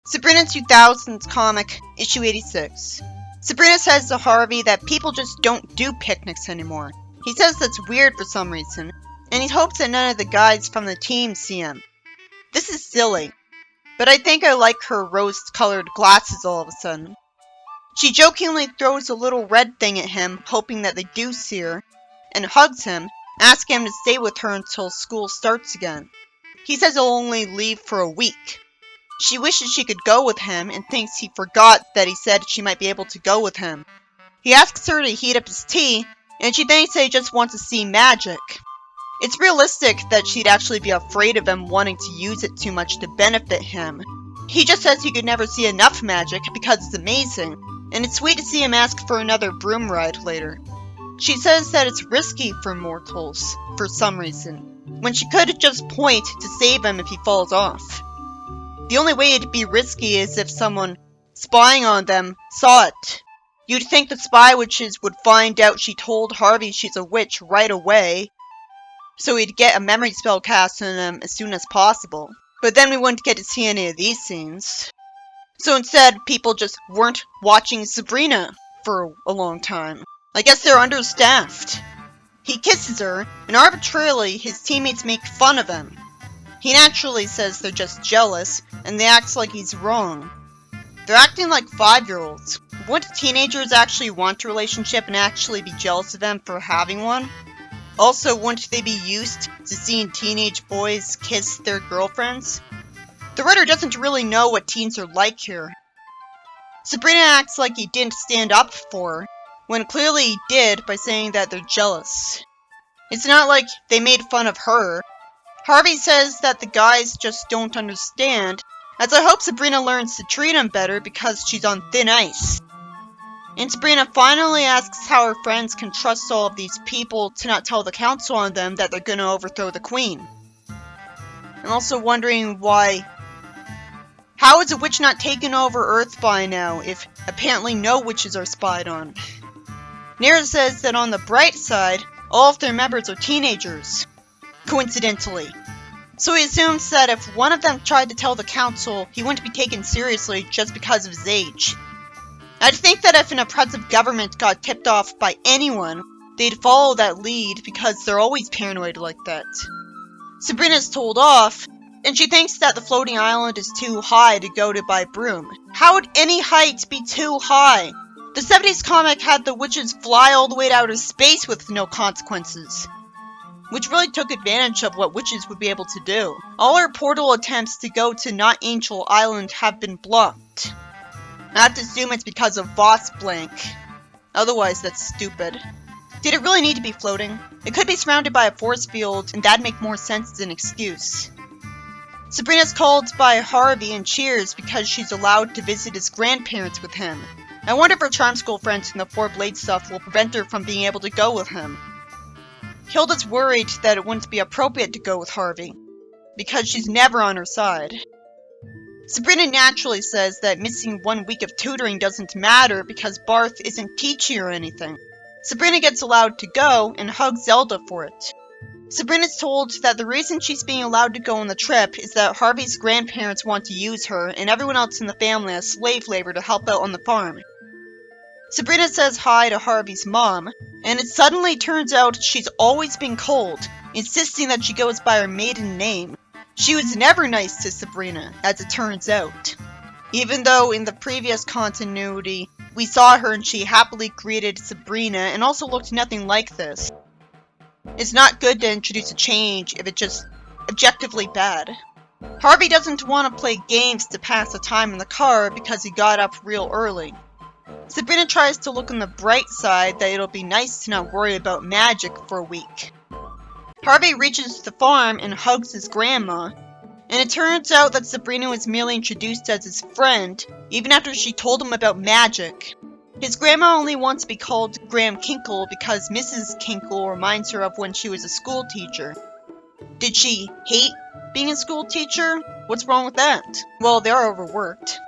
Sabrina 2000s comic, issue 86. Sabrina says to Harvey that people just don't do picnics anymore. He says that's weird for some reason, and he hopes that none of the guys from the team see him. This is silly, but I think I like her rose-colored glasses all of a sudden. She jokingly throws a little red thing at him, hoping that they do see her, and hugs him, asking him to stay with her until school starts again. He says he'll only leave for a week. She wishes she could go with him and thinks he forgot that he said she might be able to go with him. He asks her to heat up his tea, and she thinks that he just wants to see magic. It's realistic that she'd actually be afraid of him wanting to use it too much to benefit him. He just says he could never see enough magic because it's amazing, and it's sweet to see him ask for another broom ride later. She says that it's risky for mortals, for some reason, when she could just point to save him if he falls off. The only way it'd be risky is if someone spying on them saw it. You'd think the spy witches would find out she told Harvey she's a witch right away, so he'd get a memory spell cast on him as soon as possible. But then we wouldn't get to see any of these scenes. So instead, people just weren't watching Sabrina for a long time. I guess they're understaffed. He kisses her, and arbitrarily his teammates make fun of him. He naturally says they're just jealous, and they act like he's wrong. They're acting like 5-year-olds. Wouldn't teenagers actually want a relationship and actually be jealous of them for having one? Also, wouldn't they be used to seeing teenage boys kiss their girlfriends? The writer doesn't really know what teens are like here. Sabrina acts like he didn't stand up for her, when clearly he did by saying that they're jealous. It's not like they made fun of her. Harvey says that the guys just don't understand, as I hope Sabrina learns to treat him better because she's on thin ice. And Sabrina finally asks how her friends can trust all of these people to not tell the council on them that they're gonna overthrow the queen. I'm also wondering how is a witch not taken over Earth by now if apparently no witches are spied on? Nera says that on the bright side, all of their members are teenagers. Coincidentally. So he assumes that if one of them tried to tell the council, he wouldn't be taken seriously just because of his age. I'd think that if an oppressive government got tipped off by anyone, they'd follow that lead because they're always paranoid like that. Sabrina's told off, and she thinks that the floating island is too high to go to by broom. How would any height be too high? The 70s comic had the witches fly all the way to outer space with no consequences, which really took advantage of what witches would be able to do. All her portal attempts to go to Not Angel Island have been blocked. I have to assume it's because of Voss Blank. Otherwise, that's stupid. Did it really need to be floating? It could be surrounded by a force field, and that'd make more sense as an excuse. Sabrina's called by Harvey and cheers because she's allowed to visit his grandparents with him. I wonder if her charm school friends and the Four Blade stuff will prevent her from being able to go with him. Hilda's worried that it wouldn't be appropriate to go with Harvey, because she's never on her side. Sabrina naturally says that missing 1 week of tutoring doesn't matter because Barth isn't teaching or anything. Sabrina gets allowed to go and hugs Zelda for it. Sabrina's told that the reason she's being allowed to go on the trip is that Harvey's grandparents want to use her and everyone else in the family as slave labor to help out on the farm. Sabrina says hi to Harvey's mom, and it suddenly turns out she's always been cold, insisting that she goes by her maiden name. She was never nice to Sabrina, as it turns out. Even though in the previous continuity, we saw her and she happily greeted Sabrina and also looked nothing like this. It's not good to introduce a change if it's just objectively bad. Harvey doesn't want to play games to pass the time in the car because he got up real early. Sabrina tries to look on the bright side that it'll be nice to not worry about magic for a week. Harvey reaches the farm and hugs his grandma, and it turns out that Sabrina was merely introduced as his friend, even after she told him about magic. His grandma only wants to be called Graham Kinkle because Mrs. Kinkle reminds her of when she was a school teacher. Did she hate being a school teacher? What's wrong with that? Well, they're overworked.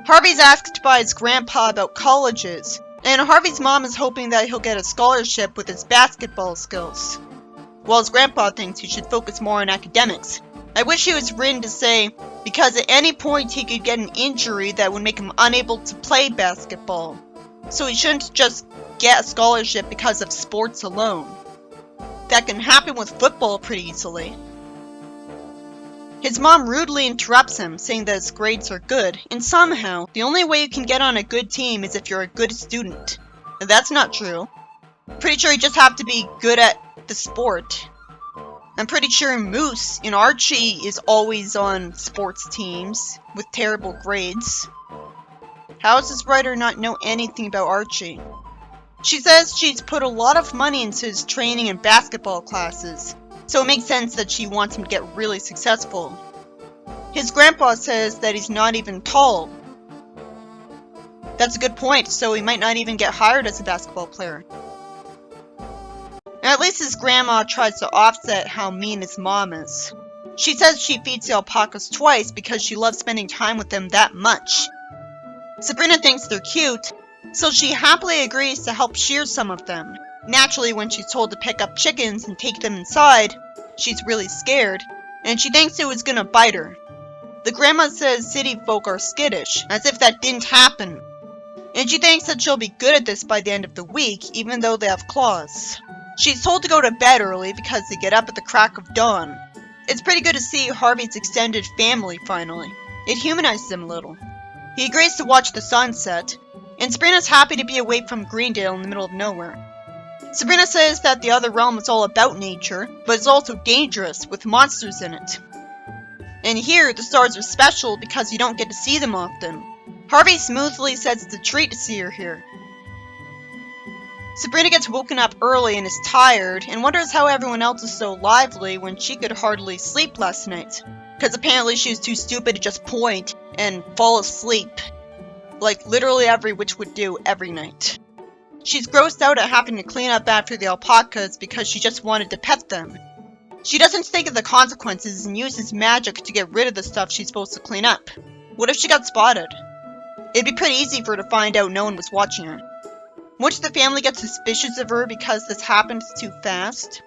Harvey's asked by his grandpa about colleges, and Harvey's mom is hoping that he'll get a scholarship with his basketball skills, while his grandpa thinks he should focus more on academics. I wish he was written to say, because at any point he could get an injury that would make him unable to play basketball. So he shouldn't just get a scholarship because of sports alone. That can happen with football pretty easily. His mom rudely interrupts him, saying that his grades are good, and somehow, the only way you can get on a good team is if you're a good student. And that's not true. Pretty sure you just have to be good at the sport. I'm pretty sure Moose in Archie is always on sports teams with terrible grades. How does this writer not know anything about Archie? She says she's put a lot of money into his training and basketball classes, so it makes sense that she wants him to get really successful. His grandpa says that he's not even tall. That's a good point, so he might not even get hired as a basketball player. At least his grandma tries to offset how mean his mom is. She says she feeds the alpacas twice because she loves spending time with them that much. Sabrina thinks they're cute, so she happily agrees to help shear some of them. Naturally, when she's told to pick up chickens and take them inside, she's really scared, and she thinks it was gonna bite her. The grandma says city folk are skittish, as if that didn't happen. And she thinks that she'll be good at this by the end of the week, even though they have claws. She's told to go to bed early because they get up at the crack of dawn. It's pretty good to see Harvey's extended family finally. It humanizes him a little. He agrees to watch the sunset, and Sabrina's happy to be away from Greendale in the middle of nowhere. Sabrina says that the other realm is all about nature, but it's also dangerous, with monsters in it. And here, the stars are special because you don't get to see them often. Harvey smoothly says it's a treat to see her here. Sabrina gets woken up early and is tired, and wonders how everyone else is so lively when she could hardly sleep last night. Because apparently she was too stupid to just point and fall asleep. Like literally every witch would do every night. She's grossed out at having to clean up after the alpacas because she just wanted to pet them. She doesn't think of the consequences and uses magic to get rid of the stuff she's supposed to clean up. What if she got spotted? It'd be pretty easy for her to find out no one was watching her. Wouldn't the family get suspicious of her because this happened too fast?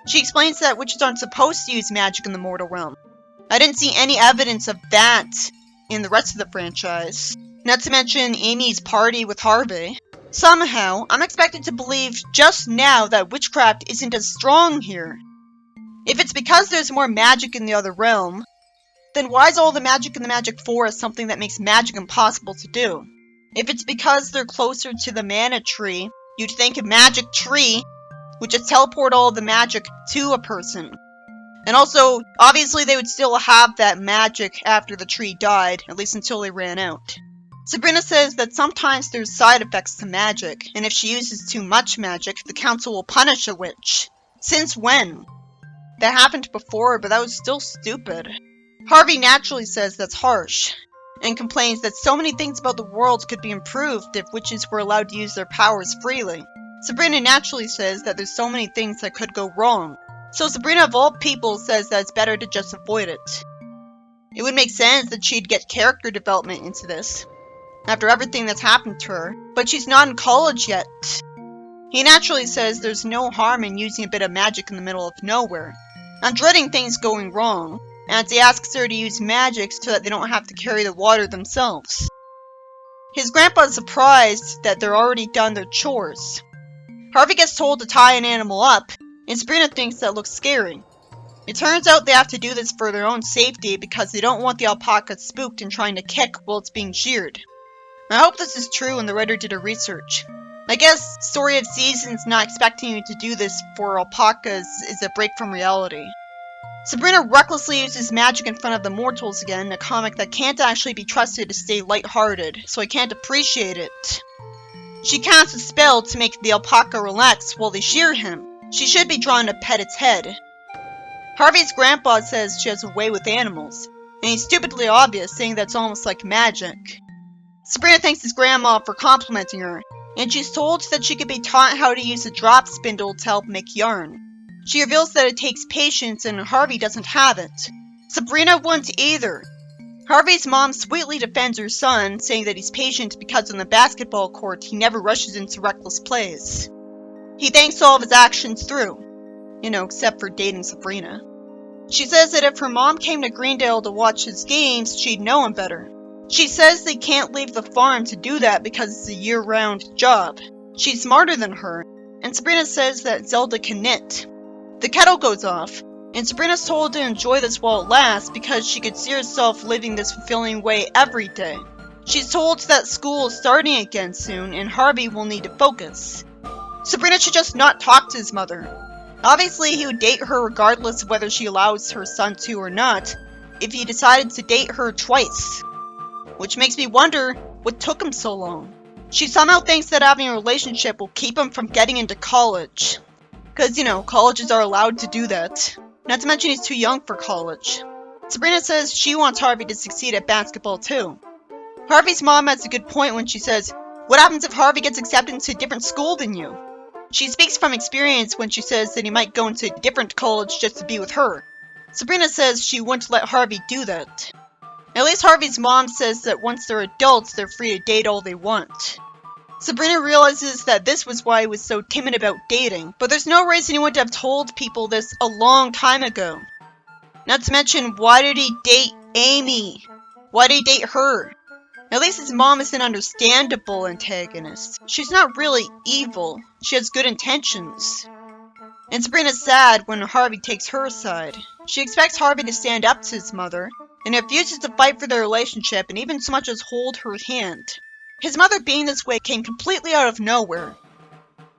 She explains that witches aren't supposed to use magic in the mortal realm. I didn't see any evidence of that in the rest of the franchise. Not to mention Amy's party with Harvey. Somehow, I'm expected to believe just now that witchcraft isn't as strong here. If it's because there's more magic in the other realm, then why is all the magic in the Magic Forest something that makes magic impossible to do? If it's because they're closer to the mana tree, you'd think a magic tree would just teleport all the magic to a person. And also, obviously they would still have that magic after the tree died, at least until they ran out. Sabrina says that sometimes there's side effects to magic, and if she uses too much magic, the council will punish a witch. Since when? That happened before, but that was still stupid. Harvey naturally says that's harsh, and complains that so many things about the world could be improved if witches were allowed to use their powers freely. Sabrina naturally says that there's so many things that could go wrong, so Sabrina of all people says that it's better to just avoid it. It would make sense that she'd get character development into this, after everything that's happened to her, but she's not in college yet. He naturally says there's no harm in using a bit of magic in the middle of nowhere. I'm dreading things going wrong, and he asks her to use magic so that they don't have to carry the water themselves. His grandpa's surprised that they're already done their chores. Harvey gets told to tie an animal up, and Sabrina thinks that looks scary. It turns out they have to do this for their own safety because they don't want the alpaca spooked and trying to kick while it's being sheared. I hope this is true and the writer did her research. I guess Story of Seasons not expecting you to do this for alpacas is a break from reality. Sabrina recklessly uses magic in front of the mortals again, a comic that can't actually be trusted to stay lighthearted, so I can't appreciate it. She casts a spell to make the alpaca relax while they shear him. She should be drawn to pet its head. Harvey's grandpa says she has a way with animals, and he's stupidly obvious, saying that's almost like magic. Sabrina thanks his grandma for complimenting her, and she's told that she could be taught how to use a drop spindle to help make yarn. She reveals that it takes patience and Harvey doesn't have it. Sabrina wouldn't either. Harvey's mom sweetly defends her son, saying that he's patient because on the basketball court he never rushes into reckless plays. He thinks all of his actions through. Except for dating Sabrina. She says that if her mom came to Greendale to watch his games, she'd know him better. She says they can't leave the farm to do that because it's a year-round job. She's smarter than her, and Sabrina says that Zelda can knit. The kettle goes off, and Sabrina's told to enjoy this while it lasts because she could see herself living this fulfilling way every day. She's told that school is starting again soon, and Harvey will need to focus. Sabrina should just not talk to his mother. Obviously, he would date her regardless of whether she allows her son to or not, if he decided to date her twice. Which makes me wonder what took him so long. She somehow thinks that having a relationship will keep him from getting into college. Because, colleges are allowed to do that. Not to mention he's too young for college. Sabrina says she wants Harvey to succeed at basketball too. Harvey's mom has a good point when she says, "What happens if Harvey gets accepted into a different school than you?" She speaks from experience when she says that he might go into a different college just to be with her. Sabrina says she wouldn't let Harvey do that. At least Harvey's mom says that once they're adults, they're free to date all they want. Sabrina realizes that this was why he was so timid about dating, but there's no reason he wouldn't have told people this a long time ago. Not to mention, why did he date Amy? Why did he date her? At least his mom is an understandable antagonist. She's not really evil. She has good intentions. And Sabrina's sad when Harvey takes her side. She expects Harvey to stand up to his mother, and refuses to fight for their relationship and even so much as hold her hand. His mother being this way came completely out of nowhere.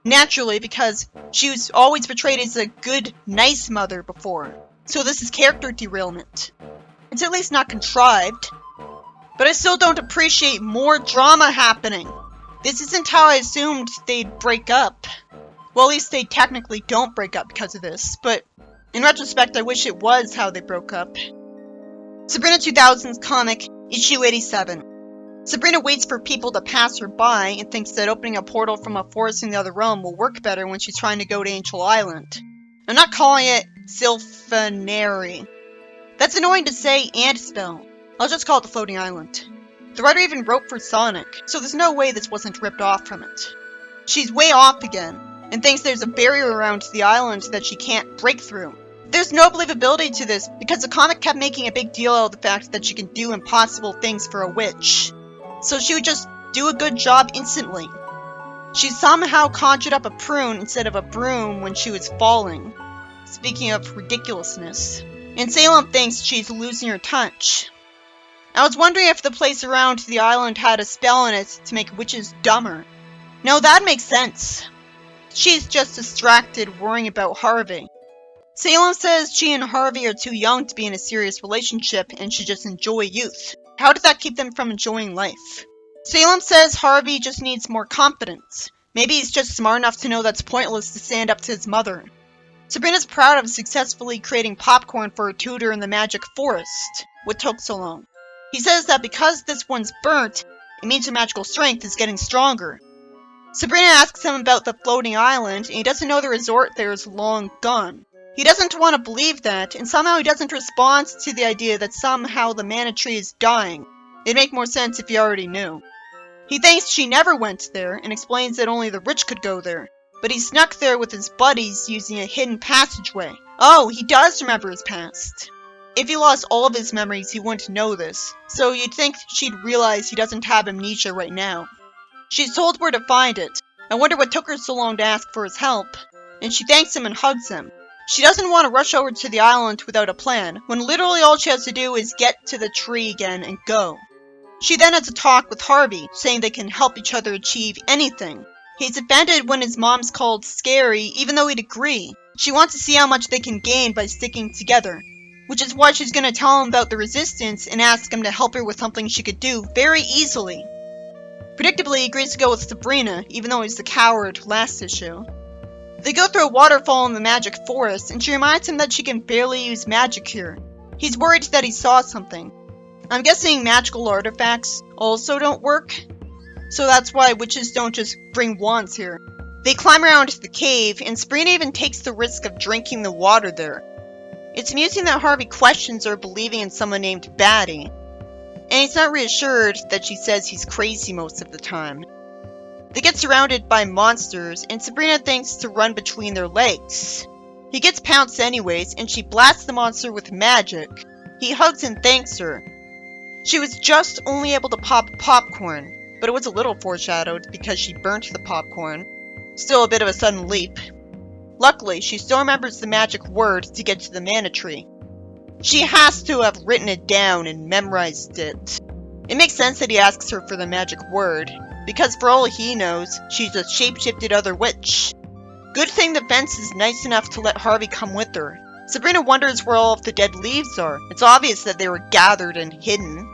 Naturally, because she was always portrayed as a good, nice mother before. So this is character derailment. It's at least not contrived. But I still don't appreciate more drama happening. This isn't how I assumed they'd break up. Well, at least they technically don't break up because of this, but in retrospect, I wish it was how they broke up. Sabrina 2000s comic, issue 87. Sabrina waits for people to pass her by and thinks that opening a portal from a forest in the other realm will work better when she's trying to go to Angel Island. I'm not calling it Sylphanary. That's annoying to say and spell. I'll just call it the floating island. The writer even wrote for Sonic, so there's no way this wasn't ripped off from it. She's way off again, and thinks there's a barrier around the island that she can't break through. There's no believability to this, because the comic kept making a big deal out of the fact that she can do impossible things for a witch. So she would just do a good job instantly. She somehow conjured up a prune instead of a broom when she was falling. Speaking of ridiculousness. And Salem thinks she's losing her touch. I was wondering if the place around the island had a spell in it to make witches dumber. No, that makes sense. She's just distracted worrying about Harvey. Salem says she and Harvey are too young to be in a serious relationship and should just enjoy youth. How does that keep them from enjoying life? Salem says Harvey just needs more confidence. Maybe he's just smart enough to know that's pointless to stand up to his mother. Sabrina's proud of successfully creating popcorn for her tutor in the magic forest. What took so long? He says that because this one's burnt, it means her magical strength is getting stronger. Sabrina asks him about the floating island, and he doesn't know the resort there is long gone. He doesn't want to believe that, and somehow he doesn't respond to the idea that somehow the mana tree is dying. It'd make more sense if he already knew. He thinks she never went there, and explains that only the rich could go there. But he snuck there with his buddies using a hidden passageway. Oh, he does remember his past. If he lost all of his memories, he wouldn't know this, so you'd think she'd realize he doesn't have amnesia right now. She's told where to find it. I wonder what took her so long to ask for his help. And she thanks him and hugs him. She doesn't want to rush over to the island without a plan, when literally all she has to do is get to the tree again and go. She then has a talk with Harvey, saying they can help each other achieve anything. He's offended when his mom's called scary, even though he'd agree. She wants to see how much they can gain by sticking together. Which is why she's going to tell him about the resistance and ask him to help her with something she could do very easily. Predictably, he agrees to go with Sabrina, even though he's the coward last issue. They go through a waterfall in the magic forest, and she reminds him that she can barely use magic here. He's worried that he saw something. I'm guessing magical artifacts also don't work, so that's why witches don't just bring wands here. They climb around the cave, and Sabrina even takes the risk of drinking the water there. It's amusing that Harvey questions her believing in someone named Batty, and he's not reassured that she says he's crazy most of the time. They get surrounded by monsters, and Sabrina thinks to run between their legs. He gets pounced anyways, and she blasts the monster with magic. He hugs and thanks her. She was just only able to pop popcorn, but it was a little foreshadowed because she burnt the popcorn. Still a bit of a sudden leap. Luckily, she still remembers the magic word to get to the mana tree. She has to have written it down and memorized it. It makes sense that he asks her for the magic word, because for all he knows, she's a shape-shifted other witch. Good thing the fence is nice enough to let Harvey come with her. Sabrina wonders where all of the dead leaves are. It's obvious that they were gathered and hidden.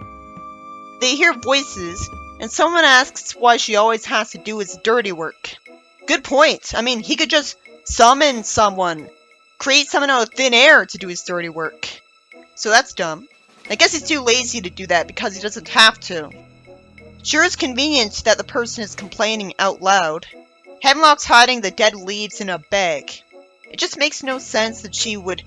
They hear voices, and someone asks why she always has to do his dirty work. Good point. I mean, he could just summon someone. Create someone out of thin air to do his dirty work. So that's dumb. I guess he's too lazy to do that because he doesn't have to. Sure is convenient that the person is complaining out loud. Hemlock's hiding the dead leaves in a bag. It just makes no sense that she would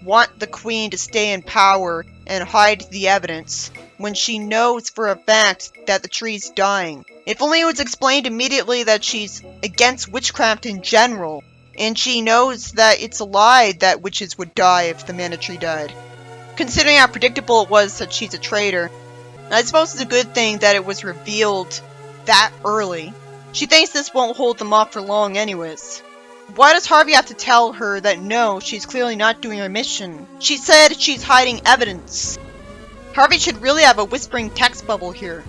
want the queen to stay in power and hide the evidence when she knows for a fact that the tree's dying. If only it was explained immediately that she's against witchcraft in general, and she knows that it's a lie that witches would die if the mana tree died. Considering how predictable it was that she's a traitor, I suppose it's a good thing that it was revealed that early. She thinks this won't hold them off for long anyways. Why does Harvey have to tell her that no, she's clearly not doing her mission? She said she's hiding evidence. Harvey should really have a whispering text bubble here.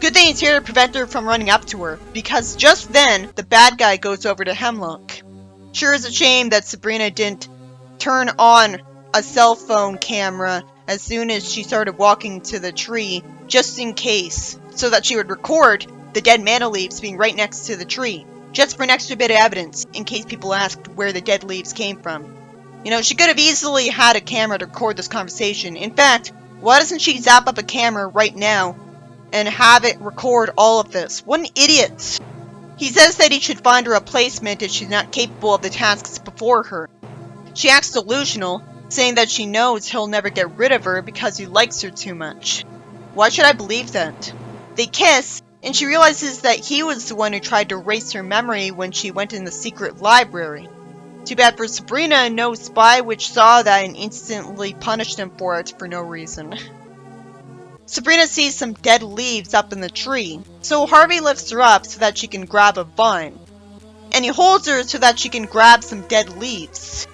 Good thing he's here to prevent her from running up to her, because just then, the bad guy goes over to Hemlock. Sure is a shame that Sabrina didn't turn on a cell phone camera as soon as she started walking to the tree, just in case, so that she would record the dead mana leaves being right next to the tree, just for an extra bit of evidence, in case people asked where the dead leaves came from. You know, she could have easily had a camera to record this conversation. In fact, why doesn't she zap up a camera right now and have it record all of this? What an idiot! He says that he should find her a replacement if she's not capable of the tasks before her. She acts delusional, saying that she knows he'll never get rid of her because he likes her too much. Why should I believe that? They kiss, and she realizes that he was the one who tried to erase her memory when she went in the secret library. Too bad for Sabrina, no spy witch saw that and instantly punished him for it for no reason. Sabrina sees some dead leaves up in the tree, so Harvey lifts her up so that she can grab a vine. And he holds her so that she can grab some dead leaves.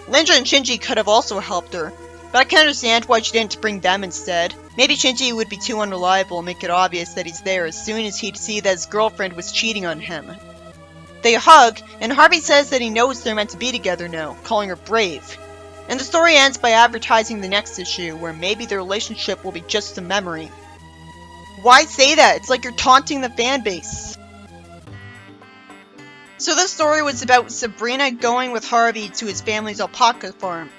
Linda and Shinji could have also helped her, but I can understand why she didn't bring them instead. Maybe Shinji would be too unreliable and make it obvious that he's there as soon as he'd see that his girlfriend was cheating on him. They hug, and Harvey says that he knows they're meant to be together now, calling her brave. And the story ends by advertising the next issue, where maybe their relationship will be just a memory. Why say that? It's like you're taunting the fanbase. So this story was about Sabrina going with Harvey to his family's alpaca farm.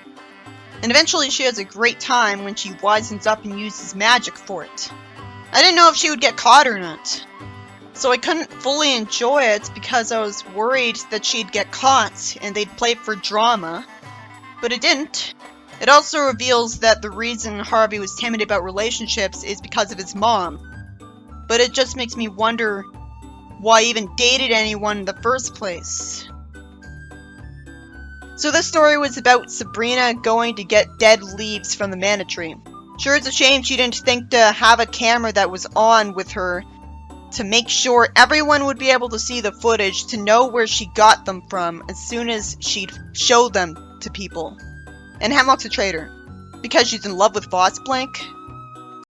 And eventually she has a great time when she wisens up and uses magic for it. I didn't know if she would get caught or not. So I couldn't fully enjoy it because I was worried that she'd get caught and they'd play for drama. But it didn't. It also reveals that the reason Harvey was timid about relationships is because of his mom. But it just makes me wonder why he even dated anyone in the first place. So this story was about Sabrina going to get dead leaves from the mana tree. Sure, it's a shame she didn't think to have a camera that was on with her to make sure everyone would be able to see the footage to know where she got them from as soon as she'd show them to people. And Hemlock's a traitor. Because she's in love with Voss Blank?